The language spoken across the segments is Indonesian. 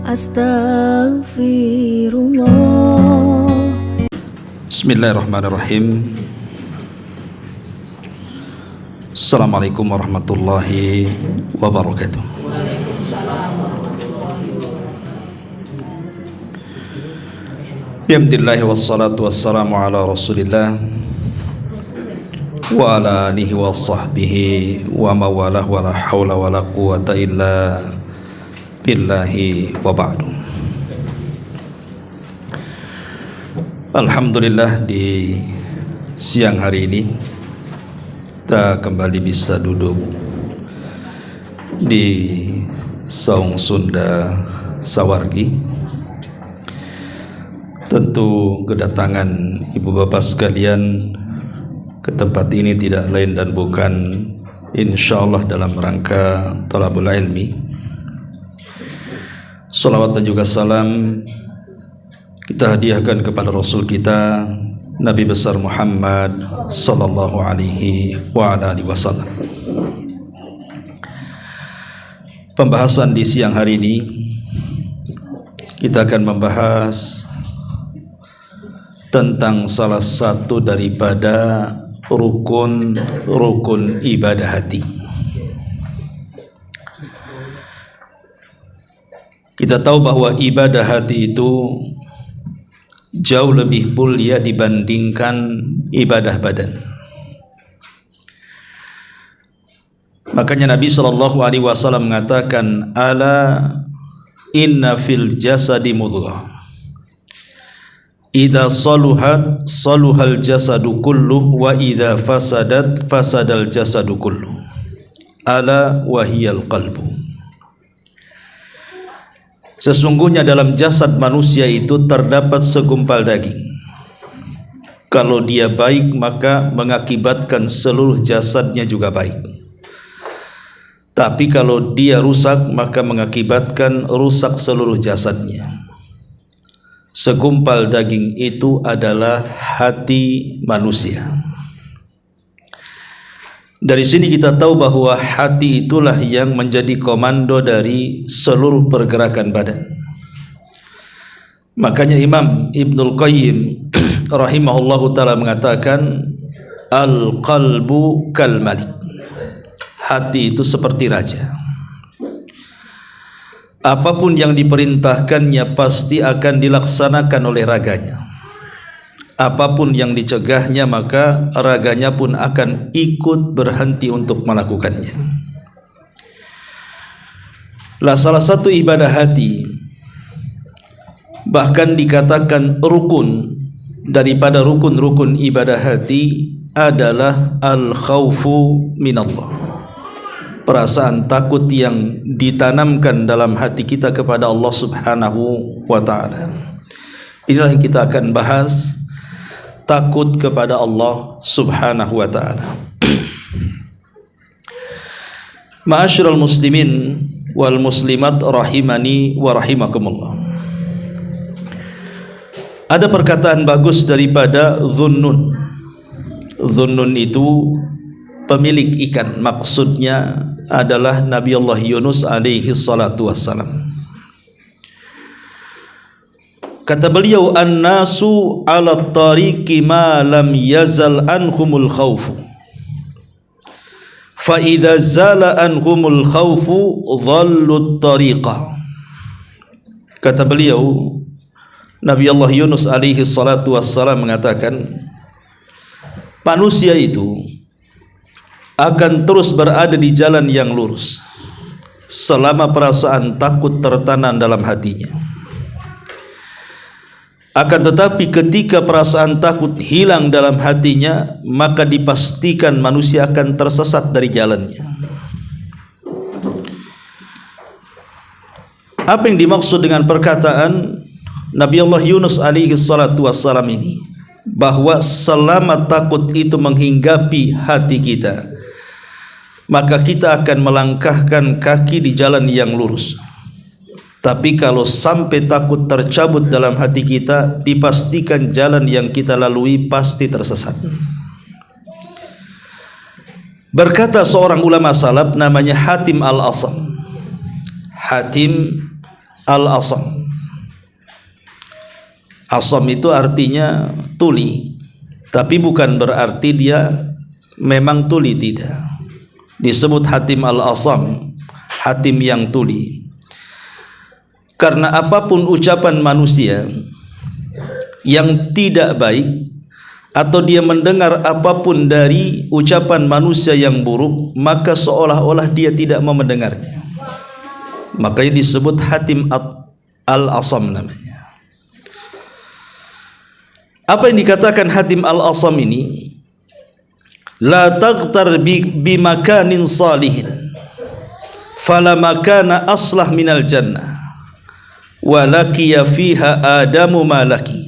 Astaghfirullah. Bismillahirrahmanirrahim. Assalamualaikum warahmatullahi wabarakatuh. Alhamdulillah wassalatu wassalamu ala rasulillah wa ala alihi wa sahbihi wa mawalah wa la hawla wa la quwata illa billahi wa ba'du. Alhamdulillah, di siang hari ini kita kembali bisa duduk di Saung Sunda Sawargi. Tentu kedatangan ibu bapak sekalian ke tempat ini tidak lain dan bukan insyaallah dalam rangka talabul ilmi. Salawat dan juga salam kita hadiahkan kepada Rasul kita Nabi besar Muhammad sallallahu alaihi wa ala alihi wasallam. Pembahasan di siang hari ini kita akan membahas tentang salah satu daripada rukun ibadah hati. Kita tahu bahwa ibadah hati itu jauh lebih mulia dibandingkan ibadah badan. Makanya Nabi SAW mengatakan, ala inna fil jasadi mudghah, idza saluhat saluhal jasadu kulluh wa idza fasadat fasadal jasadu kulluh, ala wahiyal qalbu. Sesungguhnya dalam jasad manusia itu terdapat segumpal daging. Kalau dia baik maka mengakibatkan seluruh jasadnya juga baik. Tapi kalau dia rusak maka mengakibatkan rusak seluruh jasadnya. Segumpal daging itu adalah hati manusia. Dari sini kita tahu bahwa hati itulah yang menjadi komando dari seluruh pergerakan badan. Makanya Imam Ibnul Qayyim rahimahullahu ta'ala mengatakan, al-qalbu kal malik. Hati itu seperti raja. Apapun yang diperintahkannya pasti akan dilaksanakan oleh raganya. Apapun yang dicegahnya maka raganya pun akan ikut berhenti untuk melakukannya. Lah salah satu ibadah hati, bahkan dikatakan rukun daripada rukun-rukun ibadah hati, adalah al-khaufu minallah. Perasaan takut yang ditanamkan dalam hati kita kepada Allah Subhanahu wa ta'ala. Inilah yang kita akan bahas, takut kepada Allah Subhanahu wa ta'ala. Ma'asyiral muslimin wal muslimat rahimani wa rahimakumullah. Ada perkataan bagus daripada Dhunnun. Dhunnun itu pemilik ikan, maksudnya adalah Nabi Allah Yunus alaihi salatu wassalam. Kata beliau, an-nasu ala tariqi ma lam yazal anhumul khawfu, fa idza zala anhumul khawfu dhallu tariqa. Kata beliau, Nabi Allah Yunus alaihi salatu wassalam mengatakan, manusia itu akan terus berada di jalan yang lurus selama perasaan takut tertanam dalam hatinya. Akan tetapi ketika perasaan takut hilang dalam hatinya, maka dipastikan manusia akan tersesat dari jalannya. Apa yang dimaksud dengan perkataan Nabi Allah Yunus alaihi salatu wassalam ini? Bahwa selama takut itu menghinggapi hati kita, maka kita akan melangkahkan kaki di jalan yang lurus. Tapi kalau sampai takut tercabut dalam hati kita, dipastikan jalan yang kita lalui pasti tersesat. Berkata seorang ulama salaf namanya Hatim al-Asam. Hatim al-asam. Asam itu artinya tuli, tapi bukan berarti dia memang tuli, tidak. Disebut hatim al-asam, hatim yang tuli. Karena apapun ucapan manusia yang tidak baik, atau dia mendengar apapun dari ucapan manusia yang buruk, maka seolah-olah dia tidak mau mendengarnya. Makanya disebut hatim al-asam namanya. Apa yang dikatakan hatim al-asam ini? La taghtar bi makanin salihin fala makana aslah minal jannah walakiya fiha adamu malaki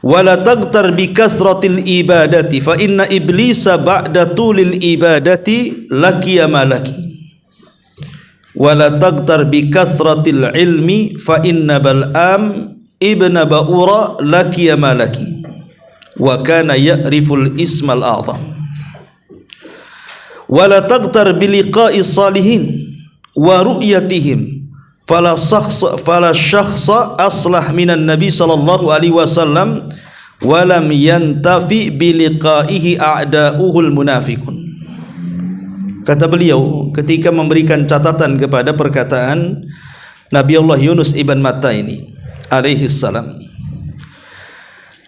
wala taghtar bi kasratil ibadati fa inna iblisa ba'da tulil ibadati lakiya malaki wala taghtar bi kasratil ilmi fa inna bal'am ibna ba'ura lakiya malaki wa kana ya'riful ismal a'zam wala taghtar bi liqa'is salihin wa ru'yatihim fala syakhsa aslah minan nabi sallallahu alaihi wasallam wa lam yantafi bi liqa'ihi a'da'uhul munafiqun. Kata beliau ketika memberikan catatan kepada perkataan Nabi Allah Yunus ibn Matta ini alaihi salam,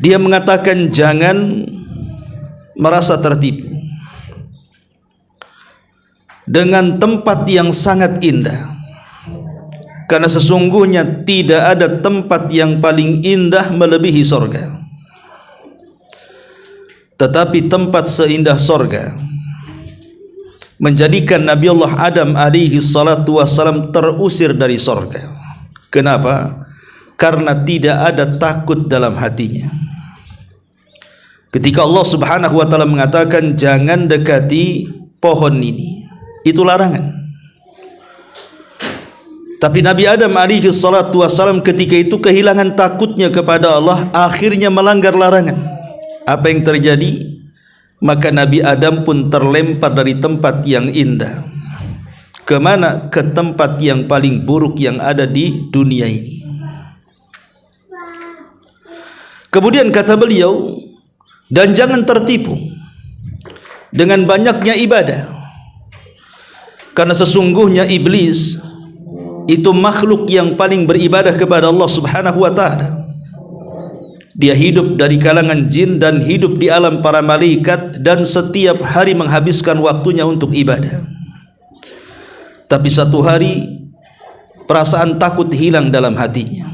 dia mengatakan jangan merasa tertipu dengan tempat yang sangat indah, karena sesungguhnya tidak ada tempat yang paling indah melebihi sorga. Tetapi tempat seindah sorga menjadikan Nabi Allah Adam alaihi salatu wassalam terusir dari sorga. Kenapa? Karena tidak ada takut dalam hatinya. Ketika Allah subhanahu wa ta'ala mengatakan jangan dekati pohon ini, itu larangan. Tapi Nabi Adam alaihi salatu wassalam ketika itu kehilangan takutnya kepada Allah, akhirnya melanggar larangan. Apa yang terjadi? Maka Nabi Adam pun terlempar dari tempat yang indah. Kemana? Ke tempat yang paling buruk yang ada di dunia ini. Kemudian kata beliau, dan jangan tertipu dengan banyaknya ibadah, karena sesungguhnya iblis itu makhluk yang paling beribadah kepada Allah subhanahu wa ta'ala. Dia hidup dari kalangan jin dan hidup di alam para malaikat, dan setiap hari menghabiskan waktunya untuk ibadah. Tapi satu hari perasaan takut hilang dalam hatinya.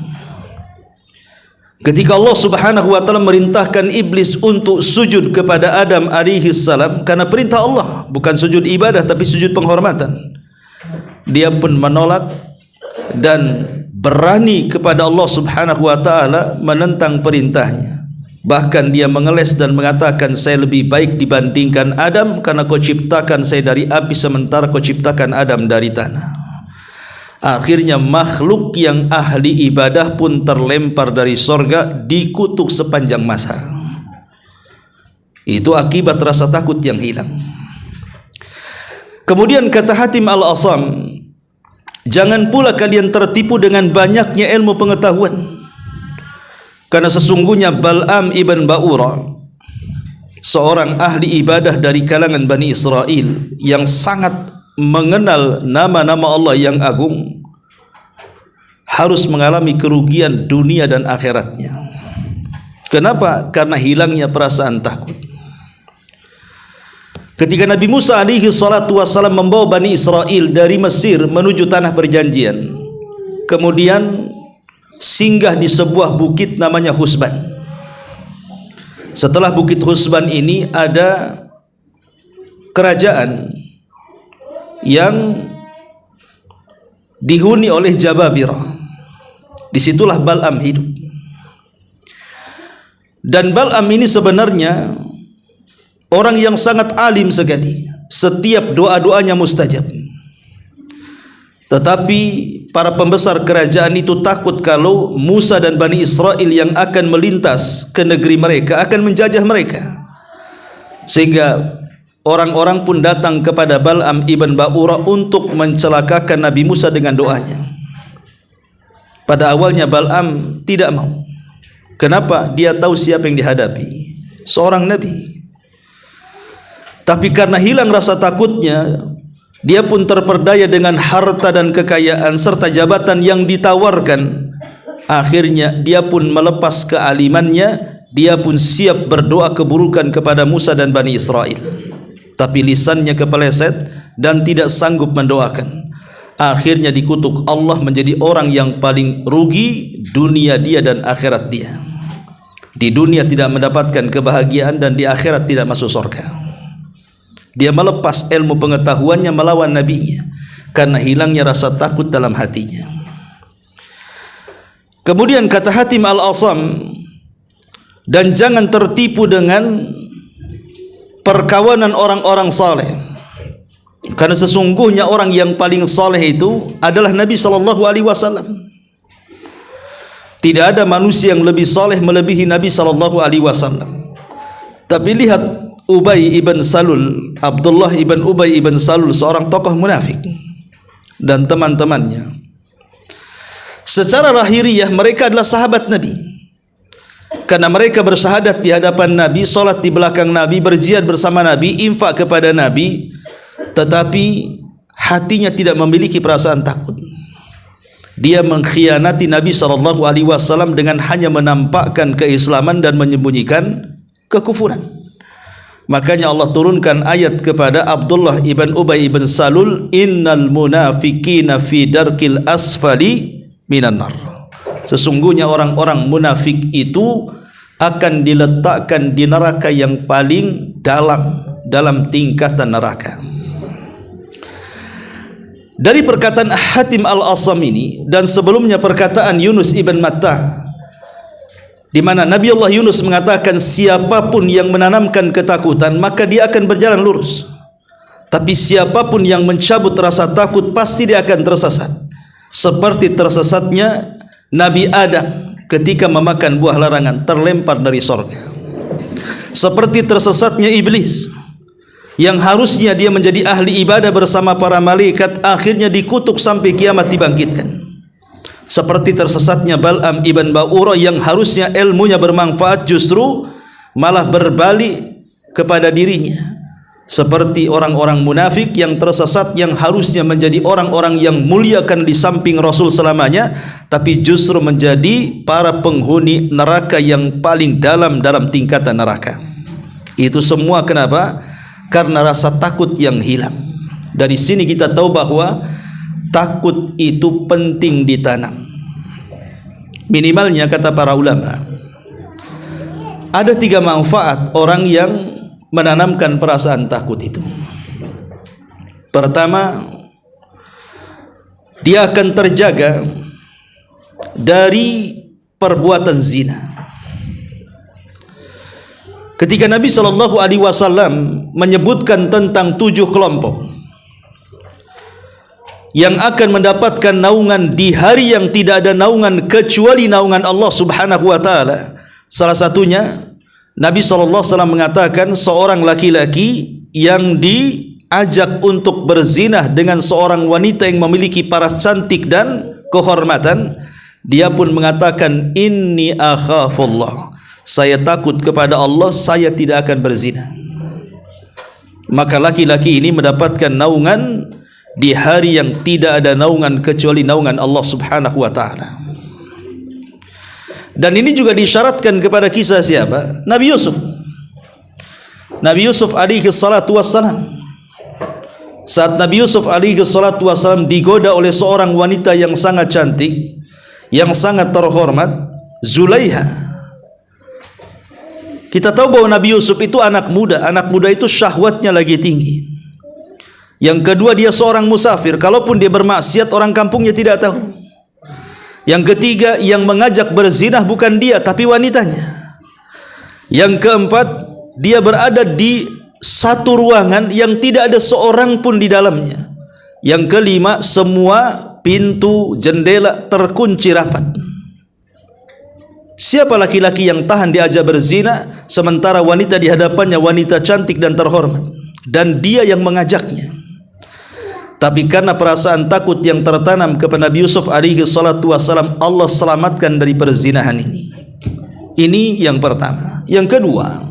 Ketika Allah subhanahu wa ta'ala merintahkan iblis untuk sujud kepada Adam alaihi salam, karena perintah Allah, bukan sujud ibadah tapi sujud penghormatan, dia pun menolak dan berani kepada Allah subhanahu wa ta'ala menentang perintahnya. Bahkan dia mengeles dan mengatakan, saya lebih baik dibandingkan Adam, karena kau ciptakan saya dari api sementara kau ciptakan Adam dari tanah. Akhirnya makhluk yang ahli ibadah pun terlempar dari sorga, dikutuk sepanjang masa. Itu akibat rasa takut yang hilang. Kemudian kata Hatim al-Asam, jangan pula kalian tertipu dengan banyaknya ilmu pengetahuan, karena sesungguhnya Bal'am ibn Ba'ura, seorang ahli ibadah dari kalangan Bani Israel yang sangat mengenal nama-nama Allah yang agung, harus mengalami kerugian dunia dan akhiratnya. Kenapa? Karena hilangnya perasaan takut. Ketika Nabi Musa alaihi salatu wassalam membawa Bani Israel dari Mesir menuju tanah perjanjian, kemudian singgah di sebuah bukit namanya Husban. Setelah bukit Husban ini ada kerajaan yang dihuni oleh Jababirah. Disitulah Bal'am hidup. Dan Bal'am ini sebenarnya orang yang sangat alim sekali. Setiap doa-doanya mustajab. Tetapi para pembesar kerajaan itu takut kalau Musa dan Bani Israel yang akan melintas ke negeri mereka akan menjajah mereka. Sehingga orang-orang pun datang kepada Bal'am ibn Ba'ura untuk mencelakakan Nabi Musa dengan doanya. Pada awalnya Bal'am tidak mau. Kenapa? Dia tahu siapa yang dihadapi, seorang nabi. Tapi karena hilang rasa takutnya, dia pun terperdaya dengan harta dan kekayaan serta jabatan yang ditawarkan. Akhirnya dia pun melepas kealimannya. Dia pun siap berdoa keburukan kepada Musa dan Bani Israel, tapi lisannya kepeleset dan tidak sanggup mendoakan. Akhirnya dikutuk Allah menjadi orang yang paling rugi dunia dia dan akhirat dia. Di dunia tidak mendapatkan kebahagiaan dan di akhirat tidak masuk surga. Dia melepas ilmu pengetahuannya melawan nabinya karena hilangnya rasa takut dalam hatinya. Kemudian kata Hatim Al-Asam, dan jangan tertipu dengan perkawanan orang-orang saleh. Karena sesungguhnya orang yang paling saleh itu adalah Nabi SAW. Tidak ada manusia yang lebih saleh melebihi Nabi SAW. Tapi lihat Ubay ibn Salul, Abdullah ibn Ubay ibn Salul, seorang tokoh munafik, dan teman-temannya. Secara lahiriah mereka adalah sahabat Nabi, karena mereka bersyahadat di hadapan Nabi, solat di belakang Nabi, berjihad bersama Nabi, infak kepada Nabi. Tetapi hatinya tidak memiliki perasaan takut. Dia mengkhianati Nabi SAW dengan hanya menampakkan keislaman dan menyembunyikan kekufuran. Makanya Allah turunkan ayat kepada Abdullah ibn Ubay ibn Salul, innal munafiqina fi darkil asfali minan nar. Sesungguhnya orang-orang munafik itu akan diletakkan di neraka yang paling dalam tingkatan neraka. Dari perkataan Hatim Al-Asam ini dan sebelumnya perkataan Yunus ibn Matta, di mana Nabi Allah Yunus mengatakan siapapun yang menanamkan ketakutan maka dia akan berjalan lurus, tapi siapapun yang mencabut rasa takut pasti dia akan tersesat, seperti tersesatnya Nabi Adam ketika memakan buah larangan, terlempar dari sorga. Seperti tersesatnya iblis yang harusnya dia menjadi ahli ibadah bersama para malaikat, akhirnya dikutuk sampai kiamat dibangkitkan. Seperti tersesatnya Bal'am ibn Ba'ura yang harusnya ilmunya bermanfaat justru malah berbalik kepada dirinya. Seperti orang-orang munafik yang tersesat yang harusnya menjadi orang-orang yang muliakan di samping Rasul selamanya, tapi justru menjadi para penghuni neraka yang paling dalam tingkatan neraka. Itu semua kenapa? Karena rasa takut yang hilang. Dari sini kita tahu bahwa takut itu penting ditanam. Minimalnya kata para ulama, ada 3 manfaat orang yang menanamkan perasaan takut itu. Pertama, dia akan terjaga dari perbuatan zina. Ketika Nabi SAW menyebutkan tentang 7 kelompok yang akan mendapatkan naungan di hari yang tidak ada naungan kecuali naungan Allah Subhanahu wa taala, salah satunya Nabi SAW mengatakan seorang laki-laki yang diajak untuk berzinah dengan seorang wanita yang memiliki paras cantik dan kehormatan, dia pun mengatakan inni akhafullah, saya takut kepada Allah, saya tidak akan berzina. Maka laki-laki ini mendapatkan naungan di hari yang tidak ada naungan kecuali naungan Allah Subhanahu wa taala. Dan ini juga disyaratkan kepada kisah siapa? Nabi Yusuf. Nabi Yusuf alaihi salatu wassalam. Saat Nabi Yusuf alaihi salatu wassalam digoda oleh seorang wanita yang sangat cantik, yang sangat terhormat, Zulaiha. Kita tahu bahwa Nabi Yusuf itu anak muda. Anak muda itu syahwatnya lagi tinggi. Yang kedua, dia seorang musafir. Kalaupun dia bermaksiat, orang kampungnya tidak tahu. Yang ketiga, yang mengajak berzinah bukan dia, tapi wanitanya. Yang keempat, dia berada di satu ruangan yang tidak ada seorang pun di dalamnya. Yang kelima, semua pintu, jendela terkunci rapat. Siapa laki-laki yang tahan diajak berzina sementara wanita di hadapannya wanita cantik dan terhormat, dan dia yang mengajaknya? Tapi karena perasaan takut yang tertanam kepada Nabi Yusuf alaihi salatu wassalam, Allah selamatkan dari perzinahan ini. Ini yang pertama. Yang kedua,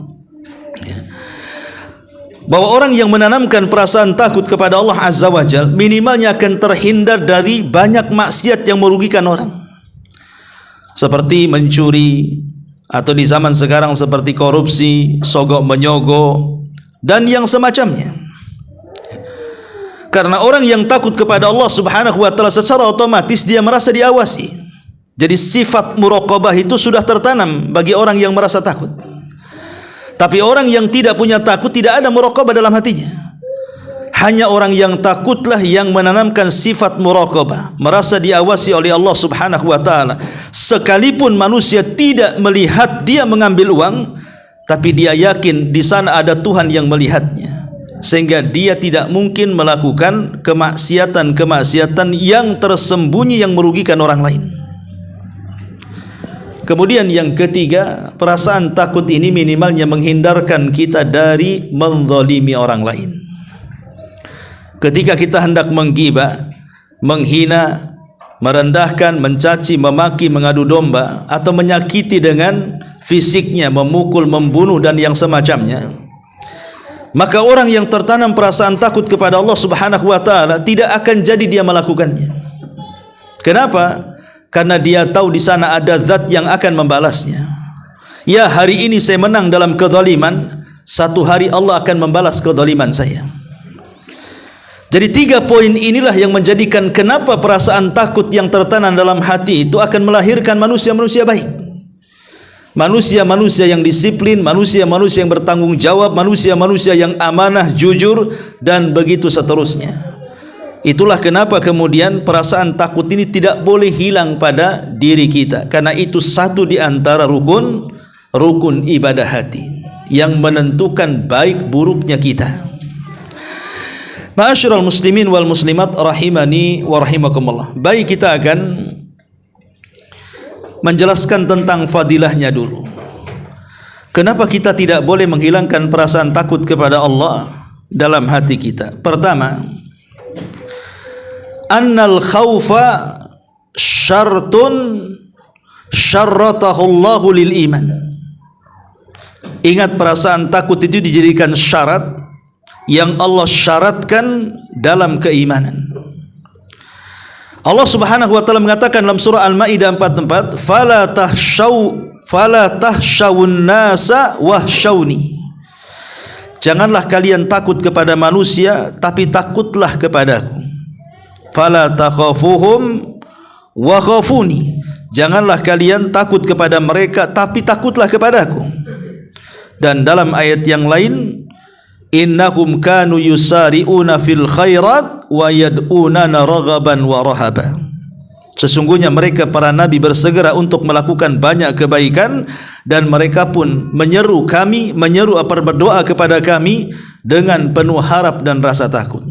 bahwa orang yang menanamkan perasaan takut kepada Allah Azza wa Jalla minimalnya akan terhindar dari banyak maksiat yang merugikan orang, seperti mencuri, atau di zaman sekarang seperti korupsi, sogok menyogok, dan yang semacamnya. Karena orang yang takut kepada Allah Subhanahu wa taala secara otomatis dia merasa diawasi. Jadi sifat muraqabah itu sudah tertanam bagi orang yang merasa takut. Tapi orang yang tidak punya takut, tidak ada muraqabah dalam hatinya. Hanya orang yang takutlah yang menanamkan sifat muraqabah, merasa diawasi oleh Allah Subhanahu wa taala. Sekalipun manusia tidak melihat dia mengambil uang, tapi dia yakin di sana ada Tuhan yang melihatnya, sehingga dia tidak mungkin melakukan kemaksiatan-kemaksiatan yang tersembunyi yang merugikan orang lain. Kemudian yang ketiga, perasaan takut ini minimalnya menghindarkan kita dari menzalimi orang lain. Ketika kita hendak menggibah, menghina, merendahkan, mencaci, memaki, mengadu domba, atau menyakiti dengan fisiknya, memukul, membunuh, dan yang semacamnya, maka orang yang tertanam perasaan takut kepada Allah Subhanahu wa taala tidak akan jadi dia melakukannya. Kenapa? Karena dia tahu di sana ada zat yang akan membalasnya. Ya, hari ini saya menang dalam kezaliman, satu hari Allah akan membalas kezaliman saya. Jadi 3 poin inilah yang menjadikan kenapa perasaan takut yang tertanam dalam hati itu akan melahirkan manusia-manusia baik, manusia-manusia yang disiplin, manusia-manusia yang bertanggung jawab, manusia-manusia yang amanah, jujur, dan begitu seterusnya. Itulah kenapa kemudian perasaan takut ini tidak boleh hilang pada diri kita, karena itu satu di antara rukun ibadah hati yang menentukan baik buruknya kita. Ma'asyiral muslimin wal muslimat rahimani wa rahimakumullah. Baik, kita akan menjelaskan tentang fadilahnya dulu. Kenapa kita tidak boleh menghilangkan perasaan takut kepada Allah dalam hati kita? Pertama, annal khawfa syartun syarratahu Allahu lil iman. Ingat, perasaan takut itu dijadikan syarat yang Allah syaratkan dalam keimanan. Allah Subhanahu wa taala mengatakan dalam surah Al-Maidah 44, fala tahshawun nasa wahshawni. Janganlah kalian takut kepada manusia, tapi takutlah kepadaku. Fala takhafuhum wa khafuni. Janganlah kalian takut kepada mereka, tapi takutlah kepadaku. Dan dalam ayat yang lain, innahum kanu yusari'una fil khairat wa yad'unana raghaban wa rahaba. Sesungguhnya mereka para nabi bersegera untuk melakukan banyak kebaikan, dan mereka pun menyeru berdoa kepada kami dengan penuh harap dan rasa takut.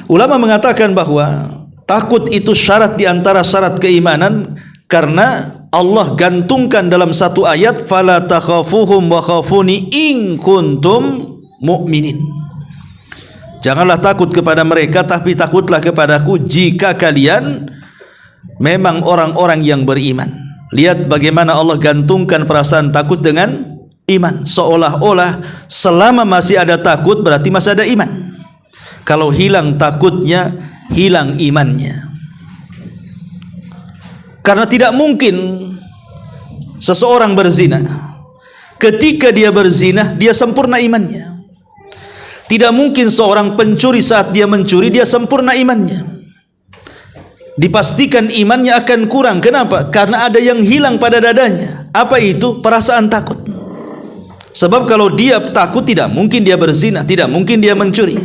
Ulama mengatakan bahwa takut itu syarat di antara syarat keimanan, karena Allah gantungkan dalam satu ayat, fala takhafuhum wa khafuni in kuntum mu'minin. Janganlah takut kepada mereka, tapi takutlah kepadaku jika kalian memang orang-orang yang beriman. Lihat bagaimana Allah gantungkan perasaan takut dengan iman, seolah-olah selama masih ada takut berarti masih ada iman. Kalau hilang takutnya, hilang imannya. Karena tidak mungkin seseorang berzina, ketika dia berzina dia sempurna imannya. Tidak mungkin seorang pencuri saat dia mencuri dia sempurna imannya. Dipastikan imannya akan kurang. Kenapa? Karena ada yang hilang pada dadanya. Apa itu? Perasaan takut. Sebab kalau dia takut, tidak mungkin dia berzina, tidak mungkin dia mencuri.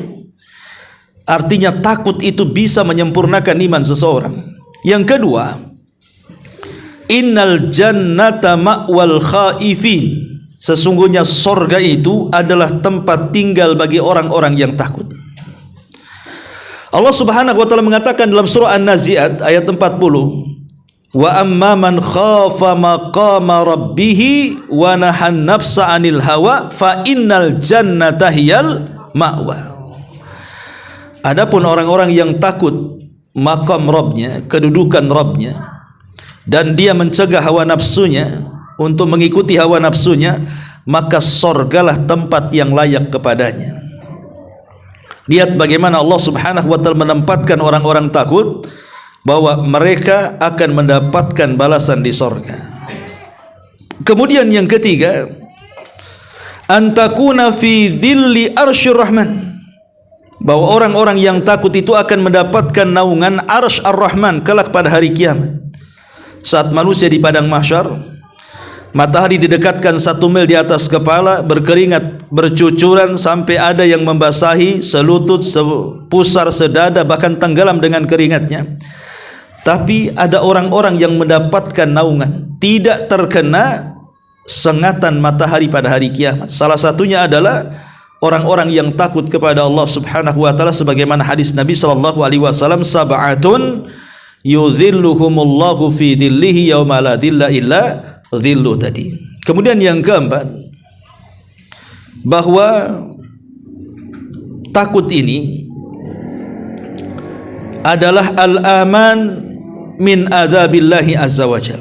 Artinya takut itu bisa menyempurnakan iman seseorang. Yang kedua, innal jannata ma'wal khaifin. Sesungguhnya sorga itu adalah tempat tinggal bagi orang-orang yang takut. Allah Subhanahu wa taala mengatakan dalam surah An-Nazi'at ayat 40, wa amma man khafa maqama rabbih wa nahan nafsa 'anil hawa fa innal jannata hiyal ma'wa. Adapun orang-orang yang takut maqam Rabbnya, kedudukan Rabbnya, dan dia mencegah hawa nafsunya untuk mengikuti hawa nafsunya, maka sorgalah tempat yang layak kepadanya. Lihat bagaimana Allah Subhanahu wa ta'ala menempatkan orang-orang takut bahwa mereka akan mendapatkan balasan di sorga. Kemudian yang ketiga, antakuna fi dhilli arsyir rahman, bahwa orang-orang yang takut itu akan mendapatkan naungan arsy ar-Rahman kelak pada hari kiamat. Saat manusia di padang mahsyar, matahari didekatkan 1 mil di atas kepala, berkeringat bercucuran sampai ada yang membasahi selutut, sepusar, sedada, bahkan tenggelam dengan keringatnya. Tapi ada orang-orang yang mendapatkan naungan, tidak terkena sengatan matahari pada hari kiamat. Salah satunya adalah orang-orang yang takut kepada Allah Subhanahu wa ta'ala, sebagaimana hadis Nabi sallallahu alaihi wasallam, sab'atun yudhilluhumullahu fi dhillihi yauma la dhilla illa dhillu tadi. Kemudian yang keempat, bahwa takut ini adalah al-aman min adzabillahi azza wajal.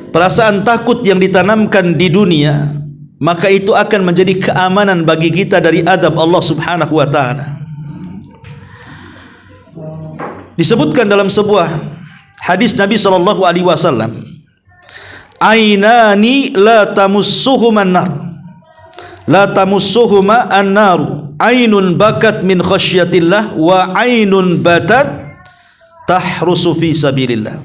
Perasaan takut yang ditanamkan di dunia, maka itu akan menjadi keamanan bagi kita dari azab Allah Subhanahu wa ta'ala. Disebutkan dalam sebuah hadis Nabi sallallahu alaihi wasallam, ainani la tamussuhuma an-nar, la tamussuhuma an-naru, ainun bakat min khasyatillah wa ainun batat tahrusu fi sabilillah.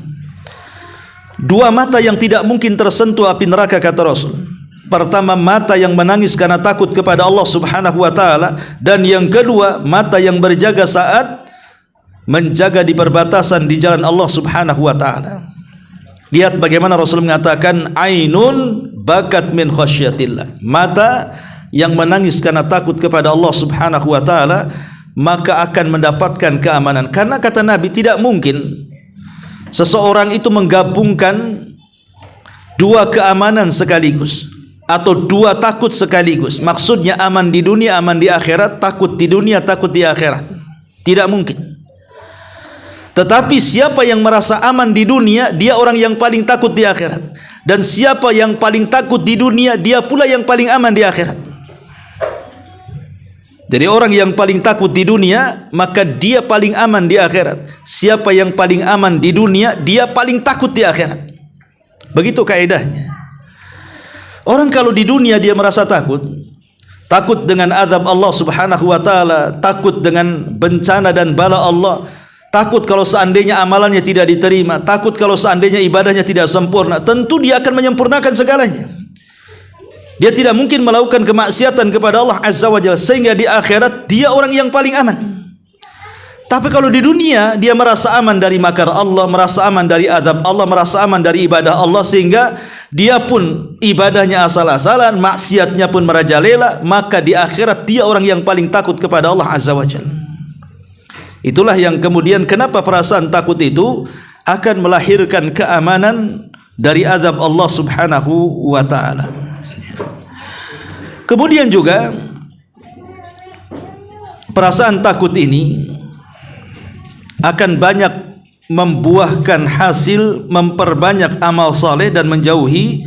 Dua mata yang tidak mungkin tersentuh api neraka, kata Rasul. Pertama, mata yang menangis karena takut kepada Allah Subhanahu wa ta'ala, dan yang kedua, mata yang berjaga saat menjaga di perbatasan di jalan Allah Subhanahu wa ta'ala. Lihat bagaimana Rasul mengatakan ainun bakat min khasyatillah, mata yang menangis karena takut kepada Allah Subhanahu wa ta'ala, maka akan mendapatkan keamanan. Karena kata Nabi, tidak mungkin seseorang itu menggabungkan dua keamanan sekaligus atau dua takut sekaligus. Maksudnya aman di dunia, aman di akhirat, takut di dunia, takut di akhirat. Tidak mungkin. Tetapi siapa yang merasa aman di dunia, dia orang yang paling takut di akhirat. Dan siapa yang paling takut di dunia, dia pula yang paling aman di akhirat. Jadi orang yang paling takut di dunia, maka dia paling aman di akhirat. Siapa yang paling aman di dunia, dia paling takut di akhirat. Begitu kaidahnya. Orang kalau di dunia dia merasa takut, takut dengan azab Allah Subhanahu wa ta'ala, takut dengan bencana dan bala Allah, takut kalau seandainya amalannya tidak diterima, takut kalau seandainya ibadahnya tidak sempurna, tentu dia akan menyempurnakan segalanya. Dia tidak mungkin melakukan kemaksiatan kepada Allah Azza wa Jalla, sehingga di akhirat dia orang yang paling aman. Tapi kalau di dunia dia merasa aman dari makar Allah, merasa aman dari azab Allah, merasa aman dari ibadah Allah, sehingga dia pun ibadahnya asal-asalan, maksiatnya pun merajalela, maka di akhirat dia orang yang paling takut kepada Allah Azza wa Jalla. Itulah yang kemudian kenapa perasaan takut itu akan melahirkan keamanan dari azab Allah Subhanahu wa ta'ala. Kemudian juga perasaan takut ini akan banyak membuahkan hasil, memperbanyak amal saleh dan menjauhi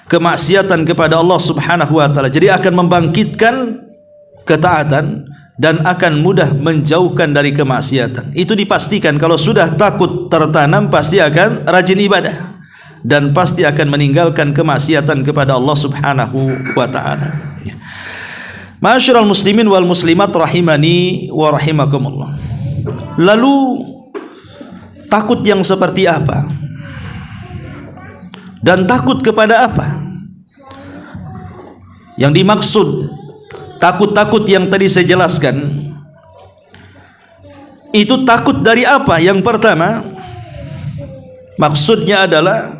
kemaksiatan kepada Allah Subhanahu wa ta'ala. Jadi akan membangkitkan ketaatan dan akan mudah menjauhkan dari kemaksiatan. Itu dipastikan. Kalau sudah takut tertanam, pasti akan rajin ibadah dan pasti akan meninggalkan kemaksiatan kepada Allah Subhanahu wa ta'ala. Ma'asyiral muslimin wal muslimat rahimani wa rahimakumullah. Lalu takut yang seperti apa? Dan takut kepada apa? Yang dimaksud takut-takut yang tadi saya jelaskan, itu takut dari apa? Yang pertama, maksudnya adalah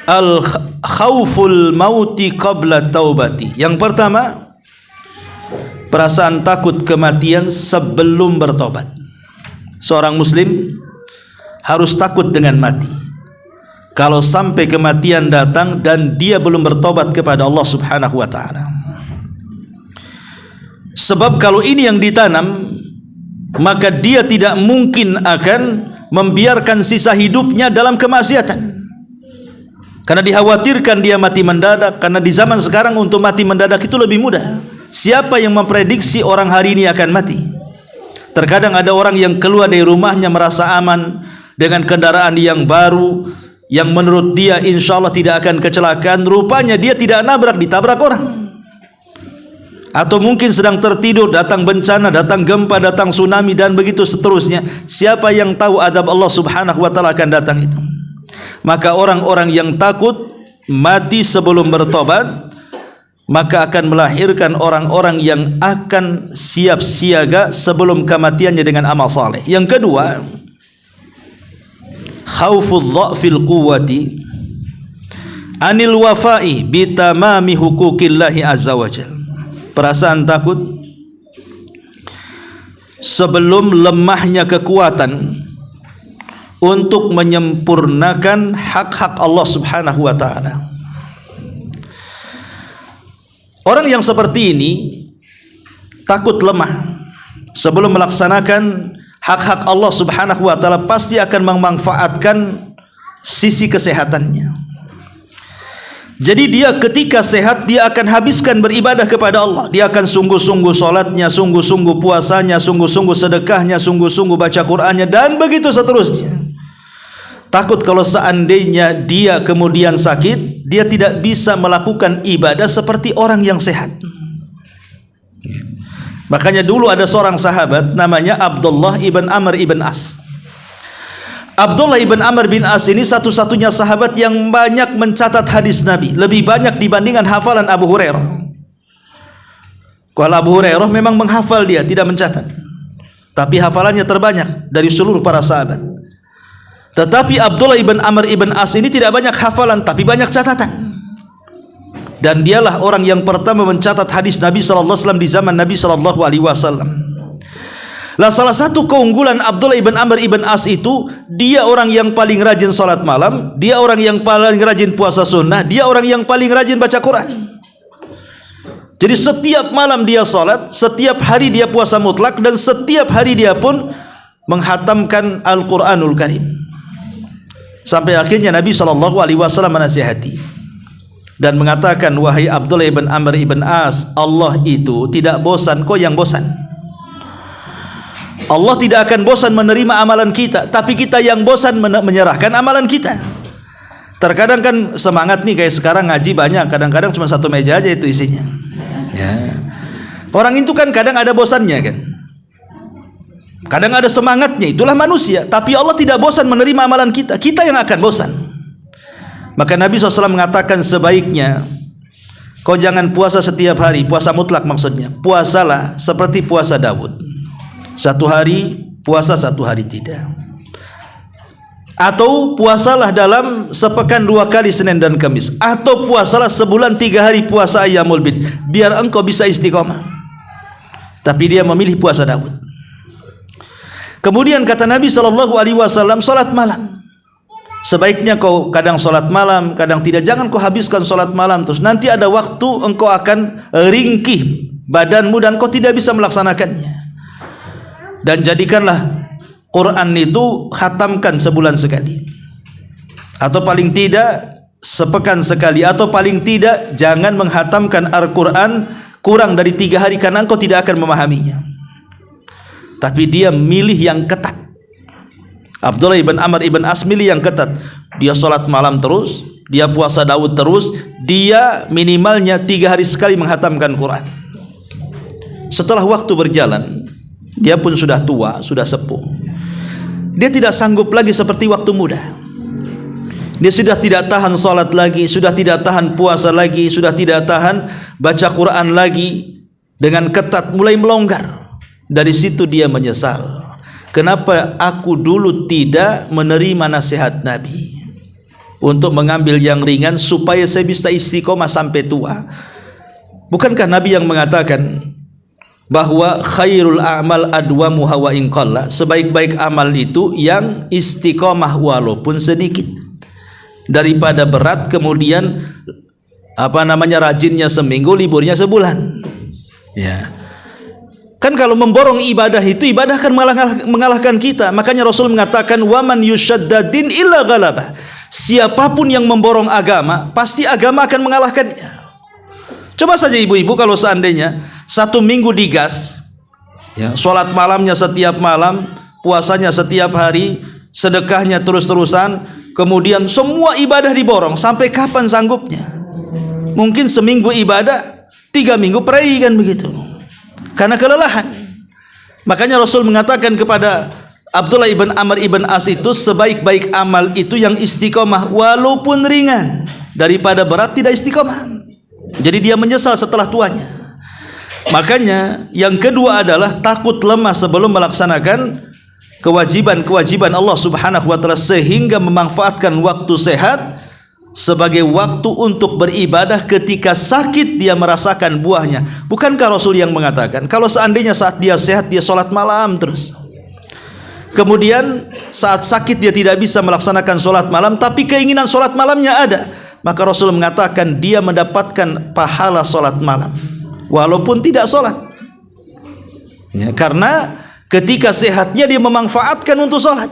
al-khawful mauti qabla taubati. Yang pertama, perasaan takut kematian sebelum bertobat. Seorang muslim harus takut dengan mati. Kalau sampai kematian datang dan dia belum bertobat kepada Allah Subhanahu wa ta'ala. Sebab kalau ini yang ditanam, maka dia tidak mungkin akan membiarkan sisa hidupnya dalam kemaksiatan. Karena dikhawatirkan dia mati mendadak. Karena di zaman sekarang untuk mati mendadak itu lebih mudah. Siapa yang memprediksi orang hari ini akan mati? Terkadang ada orang yang keluar dari rumahnya merasa aman dengan kendaraan yang baru, yang menurut dia insya Allah tidak akan kecelakaan. Rupanya dia tidak nabrak, ditabrak orang. Atau mungkin sedang tertidur, datang bencana, datang gempa, datang tsunami, dan begitu seterusnya. Siapa yang tahu azab Allah subhanahu wa ta'ala akan datang itu? Maka orang-orang yang takut mati sebelum bertobat, maka akan melahirkan orang-orang yang akan siap siaga sebelum kematiannya dengan amal saleh. Yang kedua, khauful dha'fil quwwati anil wafa'i bitamami huquqillahi azza wajal. Perasaan takut sebelum lemahnya kekuatan untuk menyempurnakan hak-hak Allah subhanahu wa ta'ala. Orang yang seperti ini takut lemah sebelum melaksanakan hak-hak Allah subhanahu wa ta'ala, pasti akan memanfaatkan sisi kesehatannya. Jadi dia ketika sehat, dia akan habiskan beribadah kepada Allah. Dia akan sungguh-sungguh solatnya, sungguh-sungguh puasanya, sungguh-sungguh sedekahnya, sungguh-sungguh baca Qur'annya, dan begitu seterusnya. Takut kalau seandainya dia kemudian sakit, dia tidak bisa melakukan ibadah seperti orang yang sehat. Makanya dulu ada seorang sahabat namanya Abdullah ibn Amr ibn As. Abdullah ibn Amr bin As ini satu-satunya sahabat yang banyak mencatat hadis Nabi, lebih banyak dibandingkan hafalan Abu Hurairah. Kalau Abu Hurairah memang menghafal, dia tidak mencatat, tapi hafalannya terbanyak dari seluruh para sahabat. Tetapi Abdullah ibn Amr ibn As ini tidak banyak hafalan, tapi banyak catatan. Dan dialah orang yang pertama mencatat hadis Nabi SAW di zaman Nabi SAW. Lah salah satu keunggulan Abdullah ibn Amr ibn As itu, dia orang yang paling rajin salat malam, dia orang yang paling rajin puasa sunnah, dia orang yang paling rajin baca Quran. Jadi setiap malam dia salat, setiap hari dia puasa mutlak, dan setiap hari dia pun menghatamkan Al-Quranul Karim. Sampai akhirnya Nabi SAW menasihati dan mengatakan, wahai Abdullah ibn Amr ibn As, Allah itu tidak bosan, kau yang bosan. Allah tidak akan bosan menerima amalan kita, tapi kita yang bosan menyerahkan amalan kita. Terkadang kan semangat nih, kayak sekarang ngaji banyak, kadang-kadang cuma satu meja aja itu isinya. Ya. Orang itu kan kadang ada bosannya kan, kadang ada semangatnya, itulah manusia. Tapi Allah tidak bosan menerima amalan kita, kita yang akan bosan. Maka Nabi SAW mengatakan, sebaiknya kau jangan puasa setiap hari, puasa mutlak maksudnya. Puasalah seperti puasa Daud, satu hari puasa, satu hari tidak. Atau puasalah dalam sepekan 2 kali, Senin dan Kamis. Atau puasalah sebulan 3 hari puasa Ayyamul Bid, biar engkau bisa istiqomah. Tapi dia memilih puasa Daud. Kemudian kata Nabi SAW, salat malam. Sebaiknya kau kadang salat malam, kadang tidak. Jangan kau habiskan salat malam terus. Nanti ada waktu engkau akan ringkih badanmu dan kau tidak bisa melaksanakannya. Dan jadikanlah Quran itu khatamkan sebulan sekali, atau paling tidak sepekan sekali, atau paling tidak jangan menghatamkan Al-Quran kurang dari 3 hari, karena engkau tidak akan memahaminya. Tapi dia milih yang ketat. Abdullah ibn Amr ibn As milih yang ketat. Dia sholat malam terus, dia puasa Daud terus, dia minimalnya 3 hari sekali menghatamkan Quran. Setelah waktu berjalan, dia pun sudah tua, sudah sepuh. Dia tidak sanggup lagi seperti waktu muda. Dia sudah tidak tahan salat lagi, sudah tidak tahan puasa lagi, sudah tidak tahan baca Quran lagi. Dengan ketat mulai melonggar. Dari situ dia menyesal. Kenapa aku dulu tidak menerima nasihat Nabi untuk mengambil yang ringan supaya saya bisa istiqomah sampai tua? Bukankah Nabi yang mengatakan bahwa khairul a'mal adwamuha wa in qalla, sebaik-baik amal itu yang istiqomah walaupun sedikit, daripada berat kemudian rajinnya seminggu, liburnya sebulan. Ya. Kan kalau memborong ibadah itu, ibadah akan mengalahkan kita. Makanya Rasul mengatakan, waman yushaddadin illa ghalabah. Siapapun yang memborong agama, pasti agama akan mengalahkannya. Coba saja ibu-ibu kalau seandainya 1 minggu digas, ya, sholat malamnya setiap malam, puasanya setiap hari, sedekahnya terus-terusan, kemudian semua ibadah diborong, sampai kapan sanggupnya? Mungkin seminggu ibadah, 3 minggu pray, kan begitu, karena kelelahan. Makanya Rasul mengatakan kepada Abdullah ibn Amr ibn As itu, sebaik-baik amal itu yang istiqomah walaupun ringan, daripada berat tidak istiqomah. Jadi dia menyesal setelah tuanya. Makanya yang kedua adalah takut lemah sebelum melaksanakan kewajiban-kewajiban Allah Subhanahu wa taala, sehingga memanfaatkan waktu sehat sebagai waktu untuk beribadah. Ketika sakit dia merasakan buahnya. Bukankah Rasul yang mengatakan kalau seandainya saat dia sehat dia sholat malam terus, kemudian saat sakit dia tidak bisa melaksanakan sholat malam, tapi keinginan sholat malamnya ada, maka Rasul mengatakan dia mendapatkan pahala sholat malam walaupun tidak sholat, ya, karena ketika sehatnya dia memanfaatkan untuk sholat.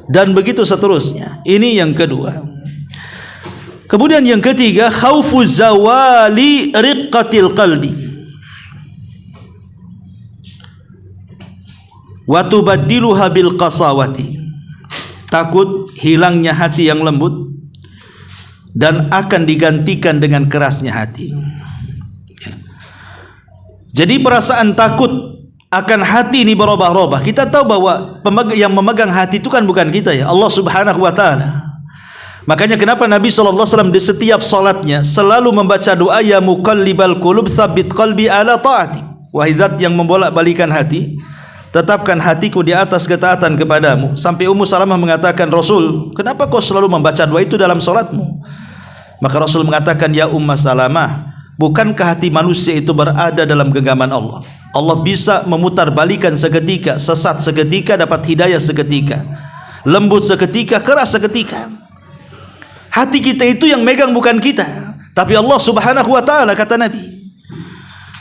Dan begitu seterusnya. Ini yang kedua. Kemudian yang ketiga, khaufu zawali riqqatil qalbi wa tubaddiluha bil qasawati. Takut hilangnya hati yang lembut dan akan digantikan dengan kerasnya hati. Jadi perasaan takut akan hati ini berubah-ubah. Kita tahu bahwa yang memegang hati itu kan bukan kita, ya, Allah Subhanahu wa taala. Makanya kenapa Nabi SAW di setiap salatnya selalu membaca doa, ya muqallibal qulub tsabbit qalbi ala ta'atik. Wahai zat yang membolak-balikan hati, tetapkan hatiku di atas ketaatan kepadamu. Sampai Ummu Salamah mengatakan, Rasul, kenapa kau selalu membaca doa itu dalam salatmu? Maka Rasul mengatakan, ya Ummu Salamah, bukankah hati manusia itu berada dalam genggaman Allah? Allah bisa memutar balikan seketika, sesat seketika, dapat hidayah seketika, lembut seketika, keras seketika. Hati kita itu yang megang bukan kita, tapi Allah Subhanahu wa taala, kata Nabi.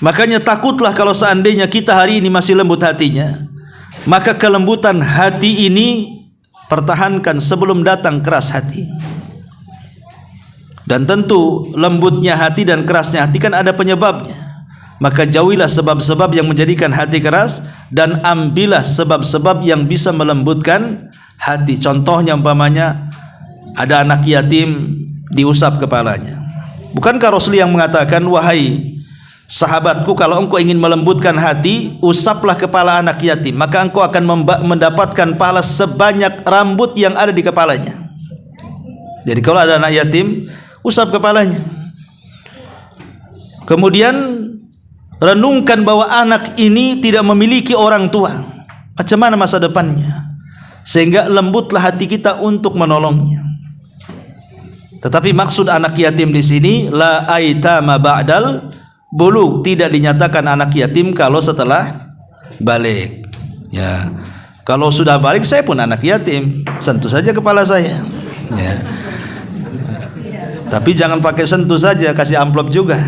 Makanya takutlah kalau seandainya kita hari ini masih lembut hatinya, maka kelembutan hati ini pertahankan sebelum datang keras hati. Dan tentu lembutnya hati dan kerasnya hati kan ada penyebabnya. Maka jauhilah sebab-sebab yang menjadikan hati keras, dan ambillah sebab-sebab yang bisa melembutkan hati. Contohnya umpamanya ada anak yatim, diusap kepalanya. Bukankah Rasul yang mengatakan, wahai sahabatku, kalau engkau ingin melembutkan hati, usaplah kepala anak yatim, maka engkau akan mendapatkan pahala sebanyak rambut yang ada di kepalanya. Jadi kalau ada anak yatim, usap kepalanya. Kemudian renungkan bahwa anak ini tidak memiliki orang tua, macam mana masa depannya, sehingga lembutlah hati kita untuk menolongnya. Tetapi maksud anak yatim di sini la aitama ba'dal bulugh, tidak dinyatakan anak yatim kalau setelah balik. Ya, kalau sudah balik saya pun anak yatim, sentuh saja kepala saya. Ya. Tapi jangan pakai sentuh saja, kasih amplop juga.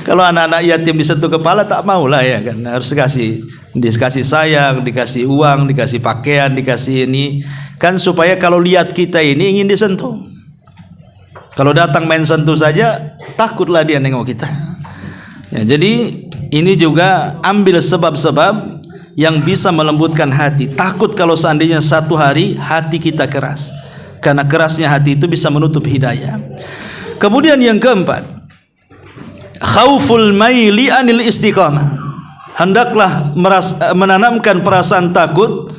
Kalau anak-anak yatim disentuh kepala tak mau lah, ya kan, harus dikasih sayang, dikasih uang, dikasih pakaian, dikasih ini kan, supaya kalau lihat kita ini ingin disentuh. Kalau datang main sentuh saja takutlah dia nengok kita, ya. Jadi ini juga ambil sebab-sebab yang bisa melembutkan hati. Takut kalau seandainya satu hari hati kita keras, karena kerasnya hati itu bisa menutup hidayah. Kemudian yang keempat, khauful maili anil istiqamah. Hendaklah menanamkan perasaan takut,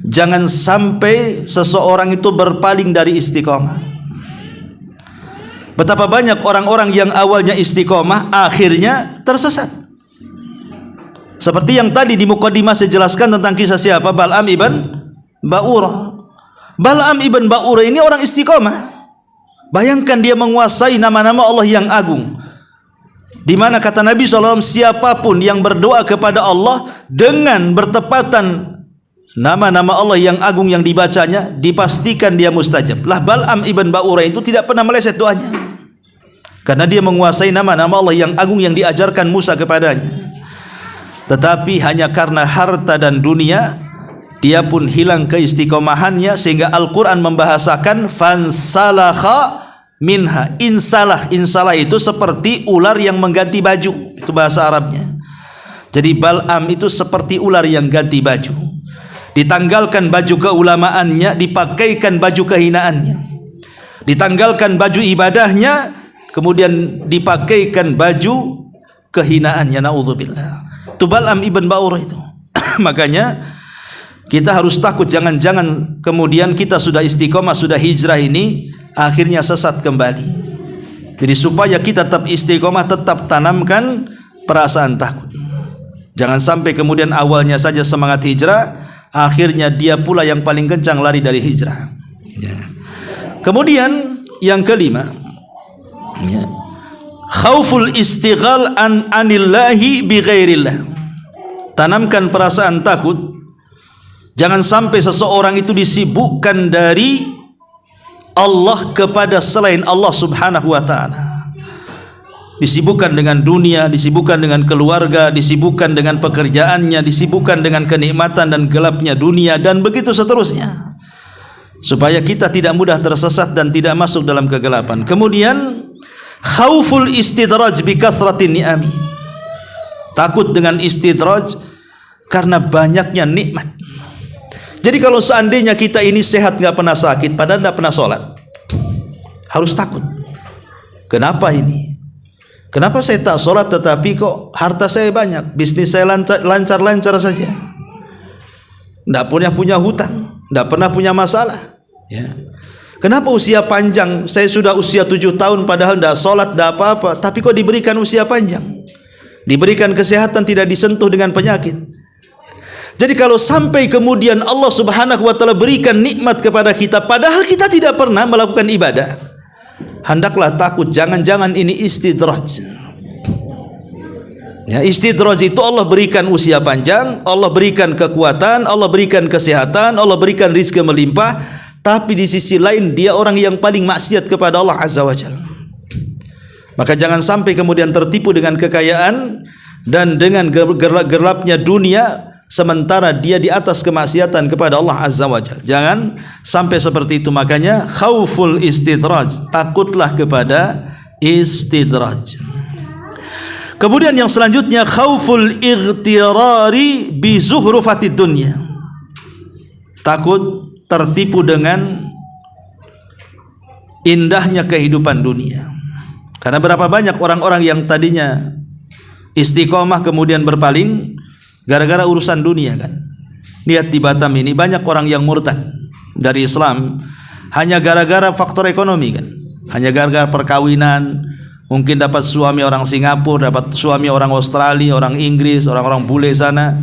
jangan sampai seseorang itu berpaling dari istiqamah. Betapa banyak orang-orang yang awalnya istiqamah akhirnya tersesat. Seperti yang tadi di muqaddimah saya jelaskan tentang kisah siapa? Bal'am ibn Ba'urah. Bal'am ibn Ba'urah ini orang istiqamah. Bayangkan dia menguasai nama-nama Allah yang agung, di mana kata Nabi SAW, siapapun yang berdoa kepada Allah dengan bertepatan nama-nama Allah yang agung yang dibacanya, dipastikan dia mustajab. Lah Bal'am ibn Ba'urah itu tidak pernah meleset doanya, karena dia menguasai nama-nama Allah yang agung yang diajarkan Musa kepadanya. tetapi hanya karena harta dan dunia dia pun hilang keistiqomahannya, sehingga Al-Quran membahasakan fansalakha minha. Insalah itu seperti ular yang mengganti baju, itu bahasa Arabnya. Jadi Bal'am itu seperti ular yang ganti baju, ditanggalkan baju keulamaannya, dipakaikan baju kehinaannya, ditanggalkan baju ibadahnya, kemudian dipakaikan baju kehinaannya. Na'udzubillah. Itu Bal'am ibn Ba'urah itu. Makanya kita harus takut, jangan-jangan kemudian kita sudah istiqomah, sudah hijrah ini akhirnya sesat kembali. Jadi supaya kita tetap istiqomah, tetap tanamkan perasaan takut. Jangan sampai kemudian awalnya saja semangat hijrah, akhirnya dia pula yang paling kencang lari dari hijrah. Ya. Kemudian yang kelima, ya, khauful istighal anillahi bighairillah. Tanamkan perasaan takut. Jangan sampai seseorang itu disibukkan dari Allah kepada selain Allah subhanahu wa ta'ala. Disibukkan dengan dunia, disibukkan dengan keluarga, disibukkan dengan pekerjaannya, disibukkan dengan kenikmatan dan gelapnya dunia, dan begitu seterusnya, supaya kita tidak mudah tersesat dan tidak masuk dalam kegelapan. Kemudian khauful istidraj bi kathratin ni'ami. Takut dengan istidraj karena banyaknya nikmat. Jadi kalau seandainya kita ini sehat, nggak pernah sakit, padahal nggak pernah sholat, harus takut. Kenapa ini? Kenapa saya tak sholat tetapi kok harta saya banyak, bisnis saya lancar-lancar saja, nggak punya hutang, nggak pernah punya masalah, ya. Kenapa usia panjang? Saya sudah usia 7 tahun padahal nggak sholat, nggak apa-apa, tapi kok diberikan usia panjang, diberikan kesehatan, tidak disentuh dengan penyakit. Jadi kalau sampai kemudian Allah subhanahu wa ta'ala berikan nikmat kepada kita padahal kita tidak pernah melakukan ibadah, hendaklah takut, jangan-jangan ini istidraj. Ya, istidraj itu Allah berikan usia panjang, Allah berikan kekuatan, Allah berikan kesehatan, Allah berikan rizki melimpah, tapi di sisi lain dia orang yang paling maksiat kepada Allah azza wa jalla. Maka jangan sampai kemudian tertipu dengan kekayaan dan dengan gelapnya dunia, sementara dia di atas kemaksiatan kepada Allah azza wa jalla. Jangan sampai seperti itu. Makanya khauful istidraj, takutlah kepada istidraj. Kemudian yang selanjutnya khauful ightirari bi zuhrufatid dunya. Takut tertipu dengan indahnya kehidupan dunia. Karena berapa banyak orang-orang yang tadinya istiqomah kemudian berpaling gara-gara urusan dunia, kan. Lihat di Batam ini banyak orang yang murtad dari Islam hanya gara-gara faktor ekonomi, kan. Hanya gara-gara perkawinan, mungkin dapat suami orang Singapura, dapat suami orang Australia, orang Inggris, orang-orang bule sana,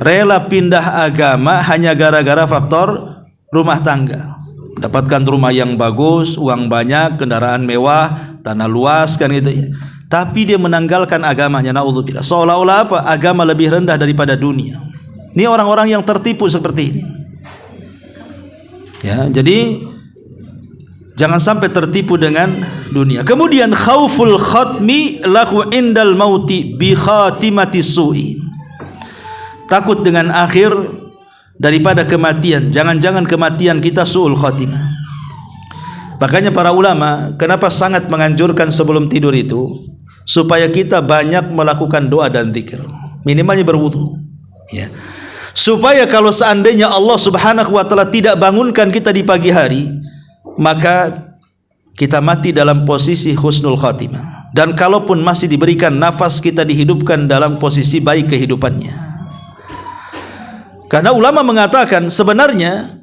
rela pindah agama hanya gara-gara faktor rumah tangga. Dapatkan rumah yang bagus, uang banyak, kendaraan mewah, tanah luas, kan gitu ya. Tapi dia menanggalkan agamanya, naudzubillah. Seolah-olah apa? Agama lebih rendah daripada dunia. Ini orang-orang yang tertipu seperti ini. Ya, jadi jangan sampai tertipu dengan dunia. Kemudian khauful khatmi lahu indal mauti bi khatimati su'i. Takut dengan akhir daripada kematian. Jangan-jangan kematian kita su'ul khatimah. Makanya para ulama kenapa sangat menganjurkan sebelum tidur itu supaya kita banyak melakukan doa dan zikir, minimalnya berwudu, ya. Supaya kalau seandainya Allah subhanahu wa ta'ala tidak bangunkan kita di pagi hari, maka kita mati dalam posisi husnul khatimah. Dan kalaupun masih diberikan nafas, kita dihidupkan dalam posisi baik kehidupannya. Karena ulama mengatakan sebenarnya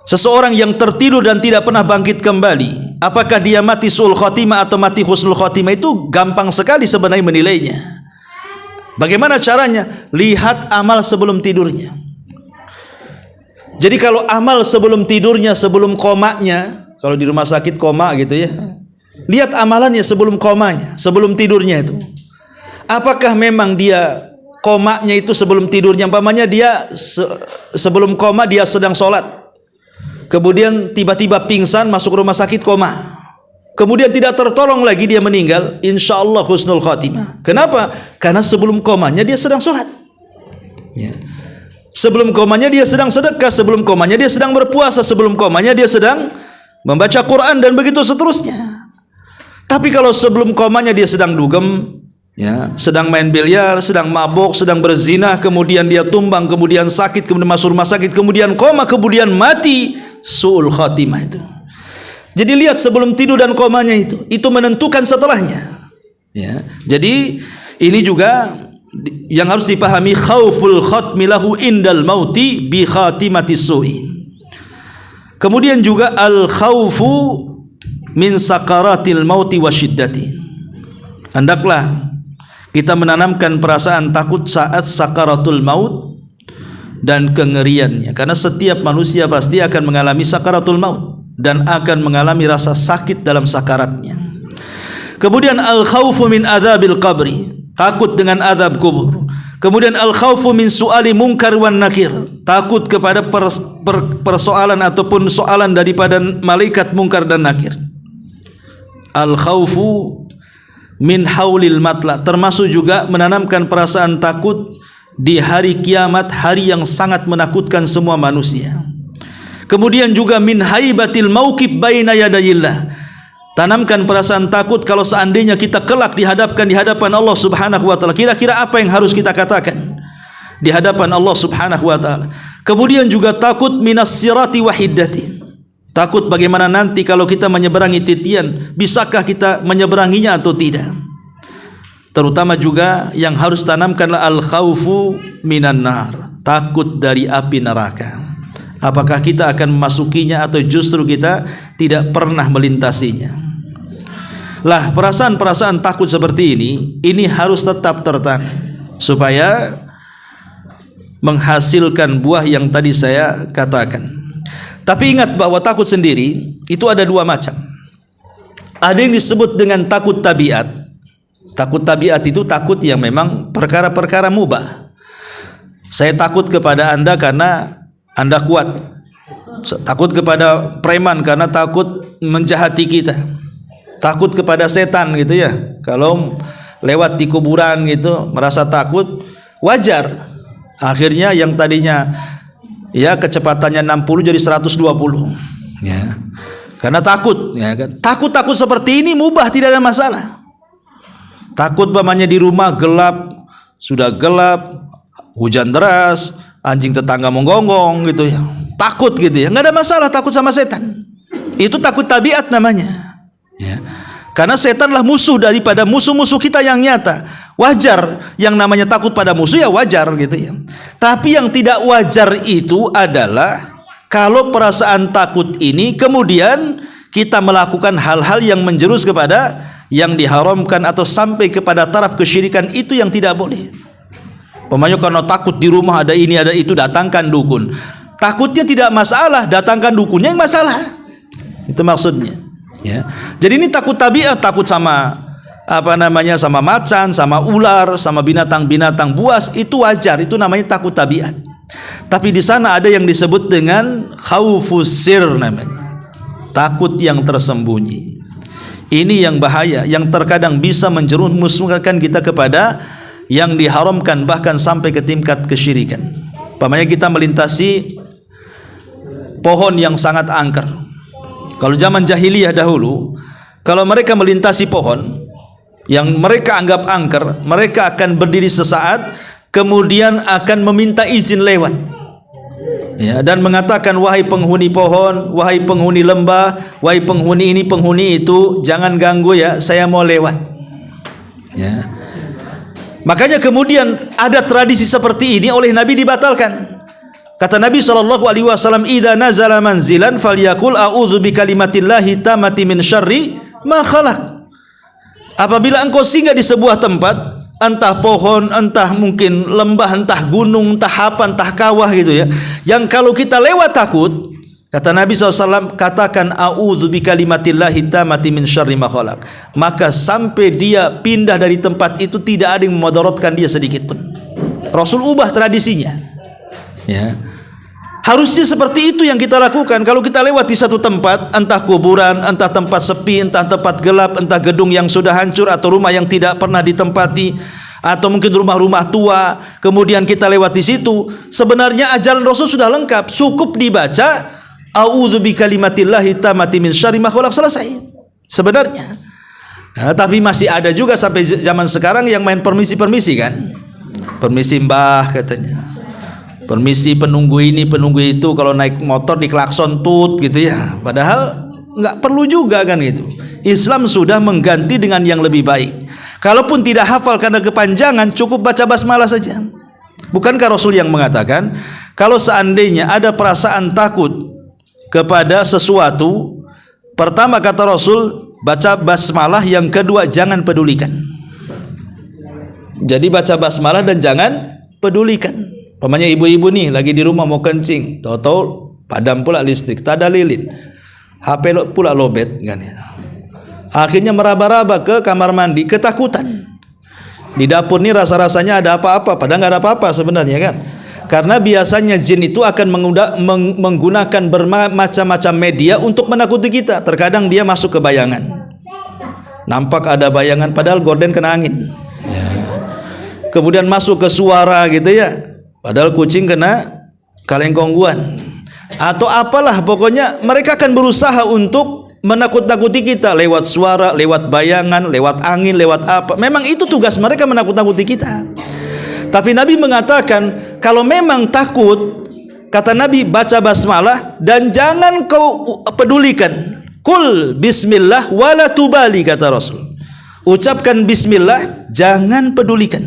seseorang yang tertidur dan tidak pernah bangkit kembali, apakah dia mati su'ul khatimah atau mati husnul khatimah, itu gampang sekali sebenarnya menilainya. Bagaimana caranya? Lihat amal sebelum tidurnya. Jadi kalau amal sebelum tidurnya, sebelum komanya, kalau di rumah sakit koma gitu ya, lihat amalannya sebelum komanya, sebelum tidurnya itu. Apakah memang dia komanya itu sebelum tidurnya, umpamanya dia sebelum koma dia sedang sholat, kemudian tiba-tiba pingsan, masuk rumah sakit koma, kemudian tidak tertolong lagi, dia meninggal, insya Allah husnul khatimah. Kenapa? Karena sebelum komanya dia sedang sholat. Ya. Sebelum komanya dia sedang sedekah, sebelum komanya dia sedang berpuasa, sebelum komanya dia sedang membaca Quran dan begitu seterusnya. Tapi kalau sebelum komanya dia sedang dugem, ya, sedang main biliar, sedang mabuk, sedang berzina, kemudian dia tumbang, kemudian sakit, kemudian masuk rumah sakit, kemudian koma, kemudian mati, su'ul khatimah itu. Jadi lihat sebelum tidur dan komanya itu menentukan setelahnya. Ya. Jadi ini juga yang harus dipahami, khauful khatmi lahu indal mauti bi khatimati su'i. Kemudian juga al khaufu min sakaratil mauti wa syiddati. Hendaklah kita menanamkan perasaan takut saat sakaratul maut dan kengeriannya, karena setiap manusia pasti akan mengalami sakaratul maut dan akan mengalami rasa sakit dalam sakaratnya. Kemudian al khaufu min adzabil qabri, takut dengan azab kubur. Kemudian al khaufu min su'ali munkar wan nakir, takut kepada persoalan ataupun soalan daripada malaikat munkar dan nakir. Al khaufu min haulil matla, termasuk juga menanamkan perasaan takut di hari kiamat, hari yang sangat menakutkan semua manusia. Kemudian juga min haibatil mauqif baina yadayillah, tanamkan perasaan takut kalau seandainya kita kelak dihadapkan di hadapan Allah Subhanahu wa taala, kira-kira apa yang harus kita katakan di hadapan Allah Subhanahu wa taala. Kemudian juga takut minas sirati wa hiddati, takut bagaimana nanti kalau kita menyeberangi titian, bisakah kita menyeberanginya atau tidak. Terutama juga yang harus tanamkanlah al khaufu minan nar, takut dari api neraka. Apakah kita akan memasukinya atau justru kita tidak pernah melintasinya. Lah, perasaan-perasaan takut seperti ini harus tetap tertanam supaya menghasilkan buah yang tadi saya katakan. Tapi ingat bahwa takut sendiri itu ada dua macam. Ada yang disebut dengan takut tabiat. Takut tabiat itu takut yang memang perkara-perkara mubah. Saya takut kepada Anda karena Anda kuat. Takut kepada preman karena takut menjahati kita. Takut kepada setan gitu ya. Kalau lewat di kuburan gitu merasa takut, wajar. Akhirnya yang tadinya ya kecepatannya 60 jadi 120. Ya. Karena takut, ya kan. Takut seperti ini mubah, tidak ada masalah. Takut umpamanya di rumah gelap, sudah gelap, hujan deras, anjing tetangga menggonggong gitu ya, takut gitu ya, nggak ada masalah takut sama setan. Itu takut tabiat namanya, ya. Karena setanlah musuh daripada musuh-musuh kita yang nyata. Wajar yang namanya takut pada musuh, ya wajar gitu ya. Tapi yang tidak wajar itu adalah kalau perasaan takut ini kemudian kita melakukan hal-hal yang menjerus kepada yang diharamkan atau sampai kepada taraf kesyirikan, itu yang tidak boleh. Pokoknya karena takut di rumah ada ini ada itu, datangkan dukun. Takutnya tidak masalah, datangkan dukunnya yang masalah. Itu maksudnya. Ya. Jadi ini takut tabiat, takut sama sama macan, sama ular, sama binatang-binatang buas, itu wajar, itu namanya takut tabiat. Tapi di sana ada yang disebut dengan khaufus sir namanya. Takut yang tersembunyi. Ini yang bahaya, yang terkadang bisa menjerumuskan kita kepada yang diharamkan, bahkan sampai ke tingkat kesyirikan. Umpamanya kita melintasi pohon yang sangat angker. Kalau zaman jahiliyah dahulu, kalau mereka melintasi pohon yang mereka anggap angker, mereka akan berdiri sesaat, kemudian akan meminta izin lewat, ya, dan mengatakan, wahai penghuni pohon, wahai penghuni lembah, wahai penghuni ini, penghuni itu, jangan ganggu ya, saya mau lewat. Ya. Makanya kemudian ada tradisi seperti ini oleh Nabi dibatalkan. Kata Nabi SAW, idza nazala manzilan falyaqul a'udzu bikalimatillahi tammati min syarri ma khalaq. Apabila engkau singgah di sebuah tempat, entah pohon, entah mungkin lembah, entah gunung, entah apa, entah kawah gitu ya, yang kalau kita lewat takut, kata Nabi SAW, katakan a'udzu bikalimatillahi tammati min syarri ma khalaq. Maka sampai dia pindah dari tempat itu tidak ada yang memudaratkan dia sedikit pun. Rasul ubah tradisinya, ya. Harusnya seperti itu yang kita lakukan. Kalau kita lewat di satu tempat, entah kuburan, entah tempat sepi, entah tempat gelap, entah gedung yang sudah hancur atau rumah yang tidak pernah ditempati, atau mungkin rumah-rumah tua, kemudian kita lewat di situ, sebenarnya ajaran Rasul sudah lengkap, cukup dibaca a'udzu bikalimatillahi tammati min syarri ma khalaq, selesai sebenarnya. Nah, tapi masih ada juga sampai zaman sekarang yang main permisi-permisi kan, permisi mbah katanya, permisi penunggu ini penunggu itu, kalau naik motor diklakson tut gitu ya, padahal nggak perlu juga kan gitu. Islam sudah mengganti dengan yang lebih baik. Kalaupun tidak hafal karena kepanjangan, cukup baca basmalah saja. Bukankah Rasul yang mengatakan kalau seandainya ada perasaan takut kepada sesuatu, pertama kata Rasul baca basmalah, yang kedua jangan pedulikan. Jadi baca basmalah dan jangan pedulikan. Pamannya ibu-ibu nih lagi di rumah mau kencing, tahu-tahu padam pula listrik, tak ada lilin, HP pula lobet kan ya. Akhirnya meraba-raba ke kamar mandi, ketakutan. Di dapur nih rasa-rasanya ada apa-apa, padahal nggak ada apa-apa sebenarnya kan. Karena biasanya jin itu akan menggunakan bermacam-macam media untuk menakuti kita. Terkadang dia masuk ke bayangan, nampak ada bayangan padahal gorden kena angin ya. Kemudian masuk ke suara gitu ya, padahal kucing kena kaleng kongguan atau apalah, pokoknya mereka akan berusaha untuk menakut-nakuti kita lewat suara, lewat bayangan, lewat angin, lewat apa. Memang itu tugas mereka, menakut-nakuti kita. Tapi Nabi mengatakan kalau memang takut, kata Nabi baca basmalah dan jangan kau pedulikan. Kul bismillah wala tubali, kata Rasul. Ucapkan bismillah, jangan pedulikan.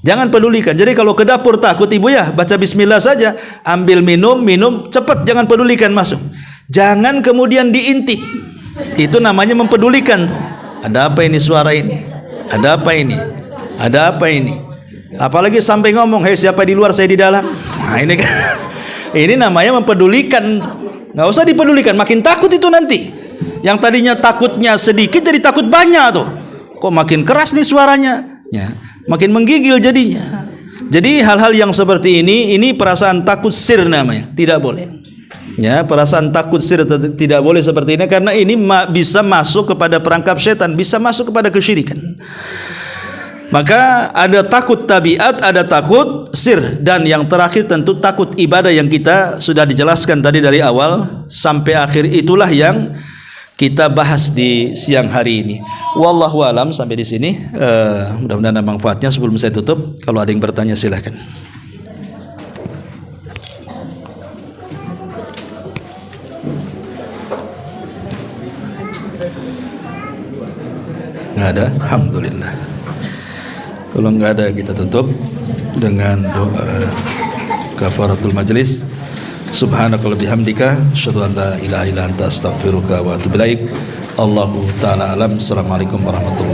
Jangan pedulikan. Jadi kalau ke dapur takut ibu ya, baca bismillah saja, ambil minum, cepat, jangan pedulikan, masuk. Jangan kemudian diintip. Itu namanya mempedulikan tuh. Ada apa ini suara ini? Ada apa ini? Ada apa ini? Apalagi sampai ngomong, "Hei, siapa di luar, saya di dalam." Nah, ini kan ini namanya mempedulikan. Nggak usah dipedulikan, makin takut itu nanti. Yang tadinya takutnya sedikit jadi takut banyak tuh. Kok makin keras nih suaranya? Ya, makin menggigil jadinya. Jadi hal-hal yang seperti ini perasaan takut sir namanya, tidak boleh. Ya, perasaan takut sir tidak boleh seperti ini, karena ini bisa masuk kepada perangkap setan, bisa masuk kepada kesyirikan. Maka ada takut tabiat, ada takut sir, dan yang terakhir tentu takut ibadah yang kita sudah dijelaskan tadi dari awal sampai akhir. Itulah yang kita bahas di siang hari ini. Wallahu alam, sampai di sini. Mudah-mudahan ada manfaatnya. Sebelum saya tutup, kalau ada yang bertanya silahkan. Nggak ada? Alhamdulillah. Kalau nggak ada, kita tutup dengan doa kafaratul majlis. Subhanakallahumma bihamdika asyhadu an la ilaha illa anta astaghfiruka wa atubu ilaik. Allahu taala alam. Assalamualaikum warahmatullahi wabarakatuh.